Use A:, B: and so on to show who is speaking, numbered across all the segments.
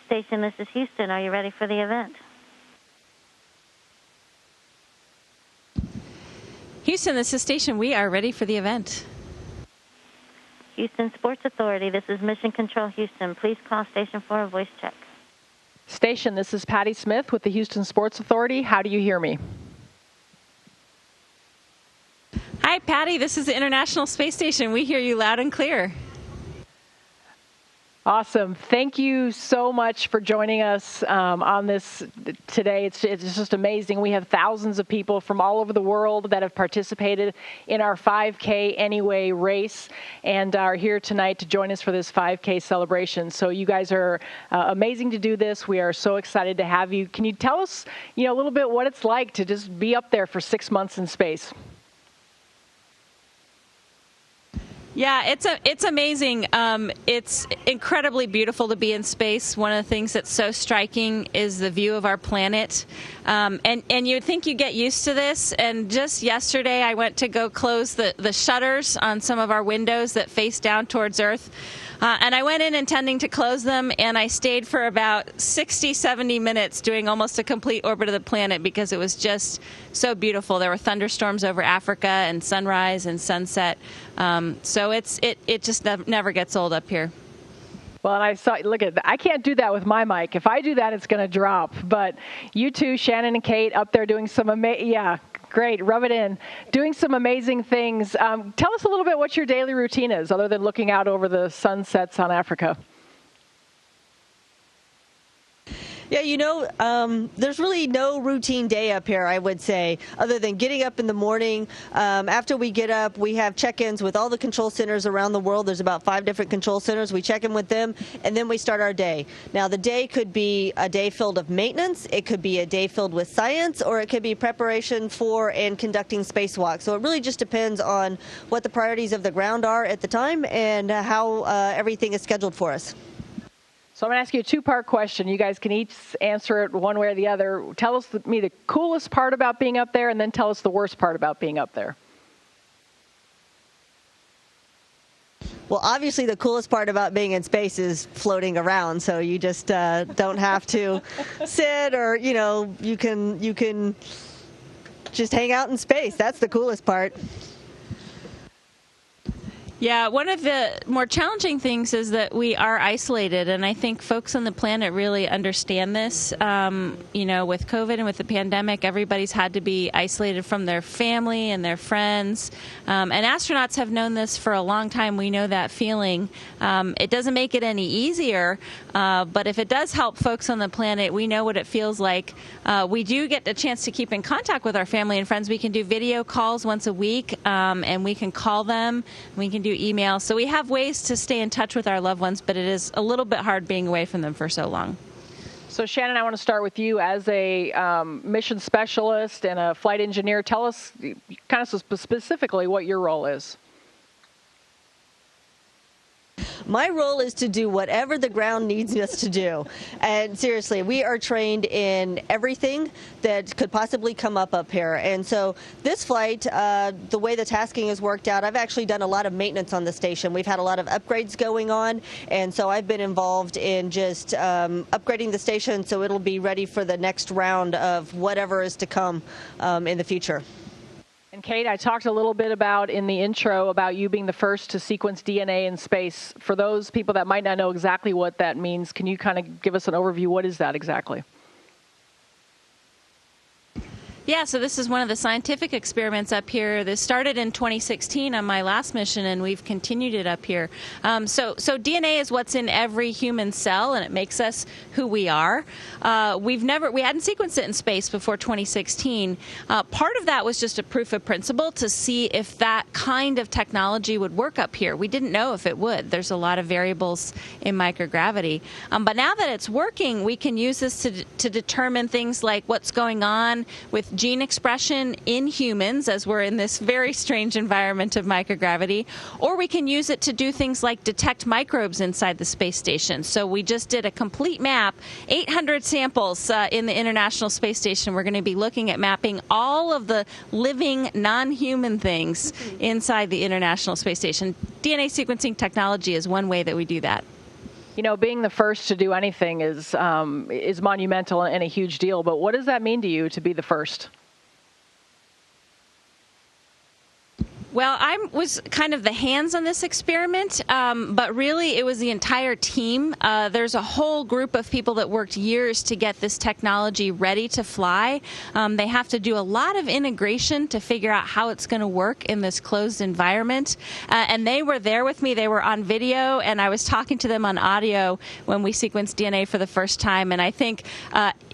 A: Station, this is Houston. Are you ready for the event?
B: Houston, this is Station. We are ready for the event.
A: Houston Sports Authority, this is Mission Control Houston. Please call Station for a voice check.
C: Station, this is Patty Smith with the Houston Sports Authority. How do you hear me?
B: Hi, Patty. This is the International Space Station. We hear you loud and clear.
C: Awesome. Thank you so much for joining us on this today. It's just amazing. We have thousands of people from all over the world that have participated in our 5K Anyway race and are here tonight to join us for this 5K celebration. So you guys are amazing to do this. We are so excited to have you. Can you tell us, a little bit what it's like to just be up there for 6 months in space?
B: Yeah, it's amazing. It's incredibly beautiful to be in space. One of the things that's so striking is the view of our planet. And you'd think you get used to this. And just yesterday, I went to go close the shutters on some of our windows that face down towards Earth. And I went in intending to close them, and I stayed for about 60, 70 minutes doing almost a complete orbit of the planet because it was just so beautiful. There were thunderstorms over Africa and sunrise and sunset. So it just never gets old up here.
C: Well, and I saw, look at that. I can't do that with my mic. If I do that, it's going to drop. But you two, Shannon and Kate, up there doing some great, rub it in. Doing some amazing things. Tell us a little bit what your daily routine is, other than looking out over the sunsets on Africa.
D: Yeah, there's really no routine day up here, I would say, other than getting up in the morning. After we get up, we have check-ins with all the control centers around the world. There's about 5 different control centers. We check in with them, and then we start our day. Now, the day could be a day filled of maintenance. It could be a day filled with science, or it could be preparation for and conducting spacewalks. So it really just depends on what the priorities of the ground are at the time and how everything is scheduled for us.
C: So I'm going to ask you a 2-part question. You guys can each answer it one way or the other. Tell us the coolest part about being up there, and then tell us the worst part about being up there.
D: Well, obviously, the coolest part about being in space is floating around. So you just don't have to sit, or you can just hang out in space. That's the coolest part.
B: Yeah, one of the more challenging things is that we are isolated, and I think folks on the planet really understand this. With COVID and with the pandemic, everybody's had to be isolated from their family and their friends. And astronauts have known this for a long time. We know that feeling. It doesn't make it any easier, but if it does help folks on the planet, we know what it feels like. We do get a chance to keep in contact with our family and friends. We can do video calls once a week, and we can call them. We can do email. So we have ways to stay in touch with our loved ones, but it is a little bit hard being away from them for so long.
C: So Shannon, I want to start with you as a mission specialist and a flight engineer. Tell us kind of specifically what your role is.
D: My role is to do whatever the ground needs us to do. And seriously, we are trained in everything that could possibly come up here. And so this flight, the way the tasking is worked out, I've actually done a lot of maintenance on the station. We've had a lot of upgrades going on. And so I've been involved in just upgrading the station so it'll be ready for the next round of whatever is to come in the future.
C: And Kate, I talked a little bit about in the intro about you being the first to sequence DNA in space. For those people that might not know exactly what that means, can you kind of give us an overview? What is that exactly?
B: Yeah, so this is one of the scientific experiments up here. This started in 2016 on my last mission, and we've continued it up here. So DNA is what's in every human cell, and it makes us who we are. We hadn't sequenced it in space before 2016. Part of that was just a proof of principle to see if that kind of technology would work up here. We didn't know if it would. There's a lot of variables in microgravity. But now that it's working, we can use this to determine things like what's going on with gene expression in humans, as we're in this very strange environment of microgravity, or we can use it to do things like detect microbes inside the space station. So we just did a complete map, 800 samples in the International Space Station. We're going to be looking at mapping all of the living non-human things inside the International Space Station. DNA sequencing technology is one way that we do that.
C: You know, being the first to do anything is monumental and a huge deal. But what does that mean to you to be the first?
B: Well, I was kind of the hands on this experiment, but really it was the entire team. There's a whole group of people that worked years to get this technology ready to fly. They have to do a lot of integration to figure out how it's going to work in this closed environment. And they were there with me. They were on video, and I was talking to them on audio when we sequenced DNA for the first time. And I think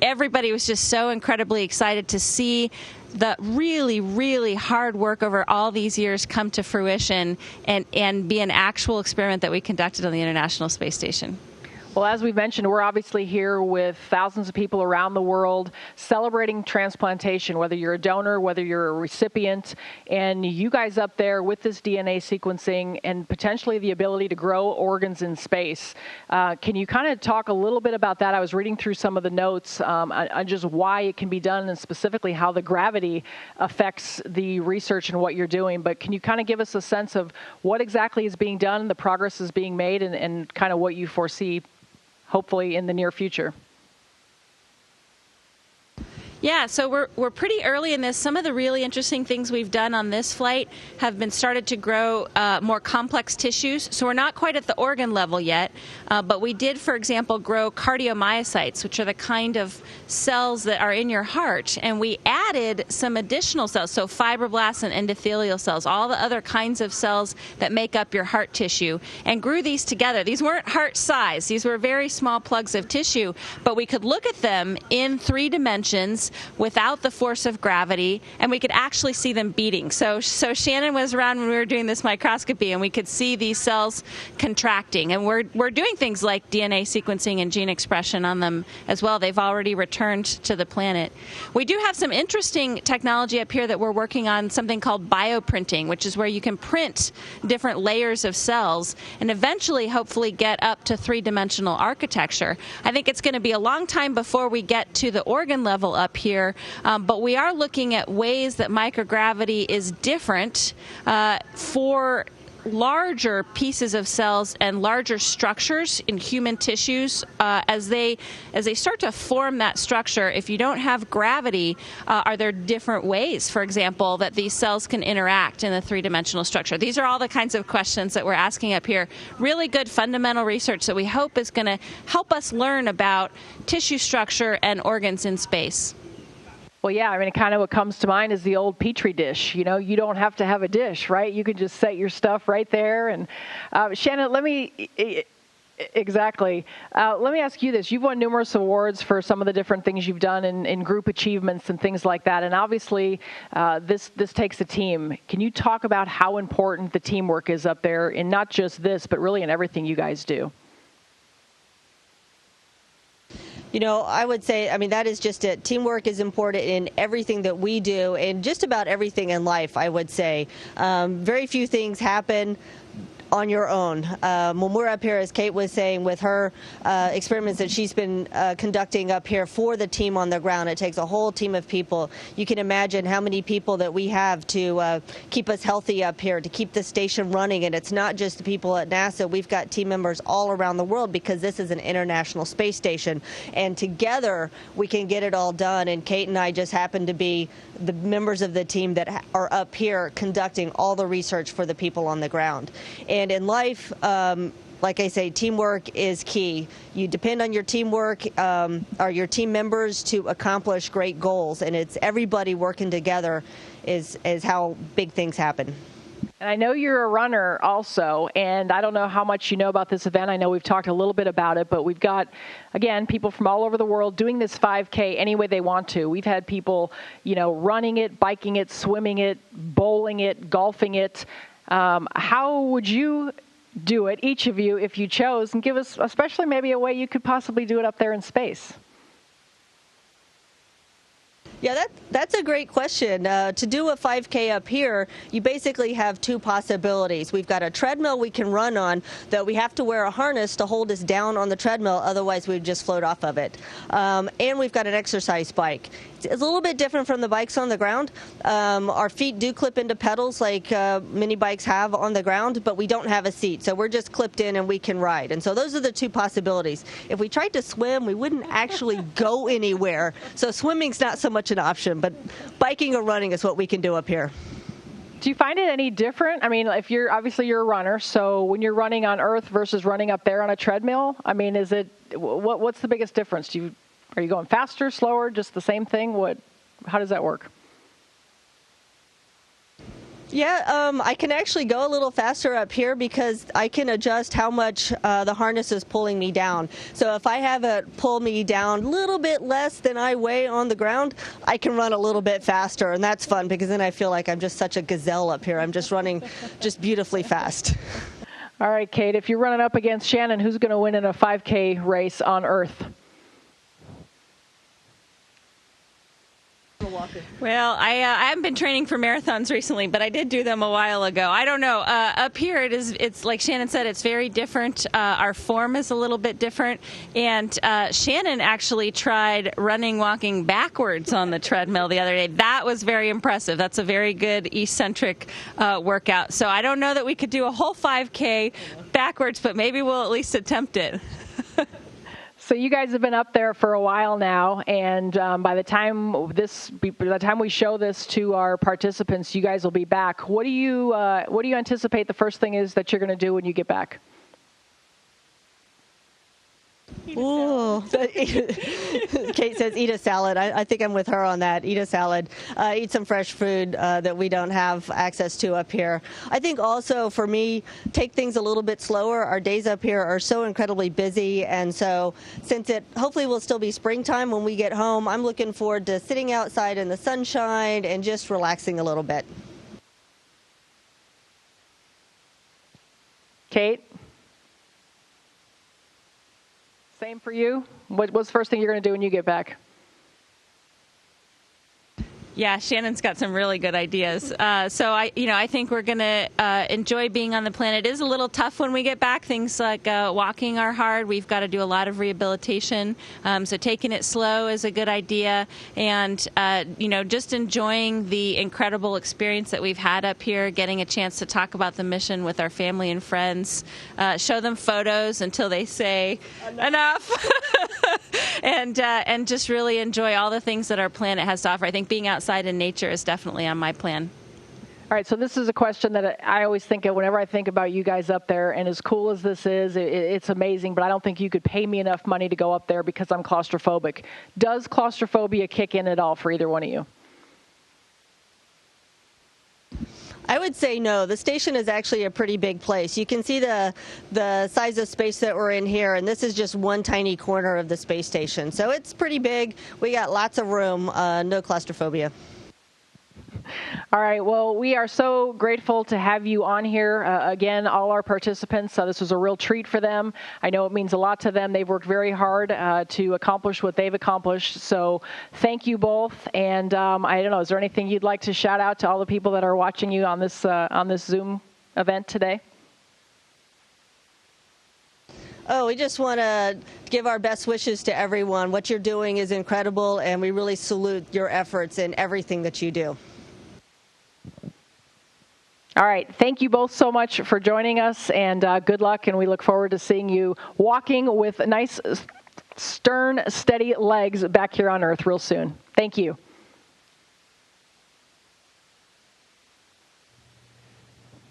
B: everybody was just so incredibly excited to see the really, really hard work over all these years come to fruition and be an actual experiment that we conducted on the International Space Station.
C: Well, as we've mentioned, we're obviously here with thousands of people around the world celebrating transplantation, whether you're a donor, whether you're a recipient, and you guys up there with this DNA sequencing and potentially the ability to grow organs in space. Can you kind of talk a little bit about that? I was reading through some of the notes on just why it can be done and specifically how the gravity affects the research and what you're doing. But can you kind of give us a sense of what exactly is being done, the progress is being made, and kind of what you foresee hopefully in the near future?
B: Yeah, so we're pretty early in this. Some of the really interesting things we've done on this flight have been started to grow more complex tissues. So we're not quite at the organ level yet, but we did, for example, grow cardiomyocytes, which are the kind of cells that are in your heart. And we added some additional cells, so fibroblasts and endothelial cells, all the other kinds of cells that make up your heart tissue, and grew these together. These weren't heart size. These were very small plugs of tissue, but we could look at them in 3 dimensions without the force of gravity, and we could actually see them beating. So Shannon was around when we were doing this microscopy, and we could see these cells contracting. And we're doing things like DNA sequencing and gene expression on them as well. They've already returned to the planet. We do have some interesting technology up here that we're working on, something called bioprinting, which is where you can print different layers of cells and eventually, hopefully, get up to 3-dimensional architecture. I think it's going to be a long time before we get to the organ level up here, but we are looking at ways that microgravity is different for larger pieces of cells and larger structures in human tissues. As they start to form that structure, if you don't have gravity, are there different ways, for example, that these cells can interact in a 3-dimensional structure? These are all the kinds of questions that we're asking up here. Really good fundamental research that we hope is going to help us learn about tissue structure and organs in space.
C: Well, yeah, I mean, kind of what comes to mind is the old Petri dish. You know, you don't have to have a dish, right? You can just set your stuff right there. And Shannon, let me ask you this. You've won numerous awards for some of the different things you've done in group achievements and things like that. And obviously, this takes a team. Can you talk about how important the teamwork is up there in not just this, but really in everything you guys do?
D: You know, I would say, I mean, that is just it. Teamwork is important in everything that we do and just about everything in life, I would say. Very few things happen on your own. When we're up here, as Kate was saying, with her experiments that she's been conducting up here for the team on the ground, it takes a whole team of people. You can imagine how many people that we have to keep us healthy up here, to keep the station running. And it's not just the people at NASA. We've got team members all around the world because this is an international space station. And together, we can get it all done. And Kate and I just happen to be the members of the team that are up here conducting all the research for the people on the ground. And in life, like I say, teamwork is key. You depend on your teamwork or your team members to accomplish great goals, and it's everybody working together is how big things happen.
C: And I know you're a runner also, and I don't know how much you know about this event. I know we've talked a little bit about it, but we've got, again, people from all over the world doing this 5K any way they want to. We've had people, you know, running it, biking it, swimming it, bowling it, golfing it. How would you do it, each of you, if you chose, and give us especially maybe a way you could possibly do it up there in space?
D: Yeah, that's a great question. To do a 5K up here, you basically have two possibilities. We've got a treadmill we can run on, though we have to wear a harness to hold us down on the treadmill, otherwise we'd just float off of it. And we've got an exercise bike. It's a little bit different from the bikes on the ground. Our feet do clip into pedals like many bikes have on the ground, but we don't have a seat, so we're just clipped in and we can ride. And so those are the two possibilities. If we tried to swim, we wouldn't actually go anywhere. So swimming's not so much an option, but biking or running is what we can do up here.
C: Do you find it any different? I mean, if you're obviously you're a runner, so when you're running on Earth versus running up there on a treadmill, I mean, is it what's the biggest difference? Are you going faster, slower, just the same thing? How does that work?
D: Yeah, I can actually go a little faster up here because I can adjust how much the harness is pulling me down. So if I have it pull me down a little bit less than I weigh on the ground, I can run a little bit faster, and that's fun because then I feel like I'm just such a gazelle up here. I'm just running just beautifully fast.
C: All right, Kate, if you're running up against Shannon, who's going to win in a 5K race on Earth?
B: Well, I haven't been training for marathons recently, but I did do them a while ago. I don't know. Up here, it's like Shannon said, it's very different. Our form is a little bit different. And Shannon actually tried walking backwards on the treadmill the other day. That was very impressive. That's a very good eccentric workout. So I don't know that we could do a whole 5K backwards, but maybe we'll at least attempt it.
C: So you guys have been up there for a while now, and by the time we show this to our participants, you guys will be back. What do you anticipate the first thing is that you're going to do when you get back?
D: Ooh. Kate says eat a salad. I think I'm with her on that. Eat a salad. Eat some fresh food that we don't have access to up here. I think also for me, take things a little bit slower. Our days up here are so incredibly busy, and so since it hopefully will still be springtime when we get home, I'm looking forward to sitting outside in the sunshine and just relaxing a little bit.
C: Kate? Same for you? What's the first thing you're going to do when you get back?
B: Yeah, Shannon's got some really good ideas. So I think we're going to enjoy being on the planet. It is a little tough when we get back. Things like walking are hard. We've got to do a lot of rehabilitation. So taking it slow is a good idea. And, just enjoying the incredible experience that we've had up here, getting a chance to talk about the mission with our family and friends, show them photos until they say enough. and just really enjoy all the things that our planet has to offer. I think being outside in nature is definitely on my plan.
C: All right, so this is a question that I always think of whenever I think about you guys up there, and as cool as this is, it's amazing, but I don't think you could pay me enough money to go up there because I'm claustrophobic. Does claustrophobia kick in at all for either one of you?
D: I would say no. The station is actually a pretty big place. You can see the size of space that we're in here, and this is just one tiny corner of the space station. So it's pretty big. We got lots of room, no claustrophobia.
C: All right. Well, we are so grateful to have you on here. Again, all our participants, this was a real treat for them. I know it means a lot to them. They've worked very hard to accomplish what they've accomplished. So thank you both. And I don't know, is there anything you'd like to shout out to all the people that are watching you on this Zoom event today?
D: Oh, we just want to give our best wishes to everyone. What you're doing is incredible, and we really salute your efforts in everything that you do.
C: All right. Thank you both so much for joining us, and good luck, and we look forward to seeing you walking with nice, stern, steady legs back here on Earth real soon. Thank you.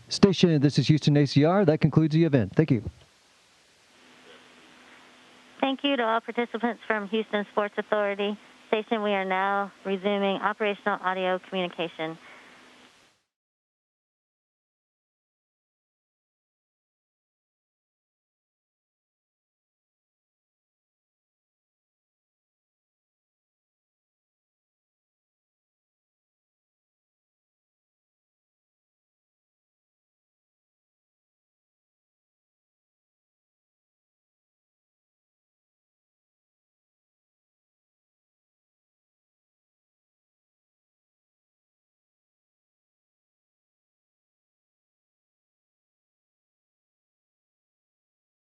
E: Station, this is Houston ACR. That concludes the event. Thank you.
A: Thank you to all participants from Houston Sports Authority. Station, we are now resuming operational audio communication.